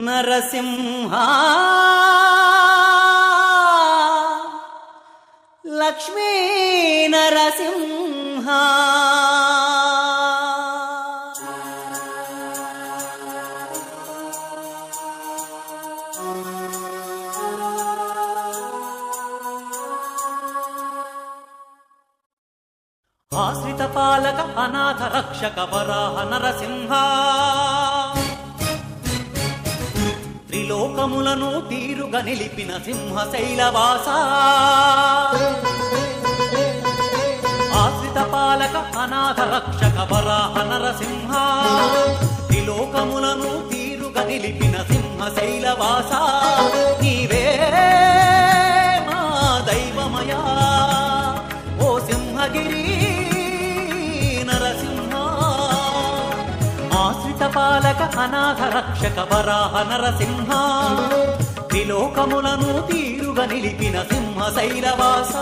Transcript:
నరసింహ లక్ష్మీ నరసింహ ఆశ్రిత పాలక అనాథ రక్షక వరాహ నరసింహ త్రిలోకములను తీరుగా నిలిపిన సింహ శైలవాస ఆశ్రిత పాలక అనాథ రక్షక వరాహ నరసింహ త్రిలోకములను తీరుగా నిలిపిన సింహ శైలవాస నీవే మా దైవమయా ఓ సింహగిరి పాలక అనాథ రక్షక వరాహ నరసింహ త్రిలోకములను తీరుగా నిలిపిన సింహ శైలవాస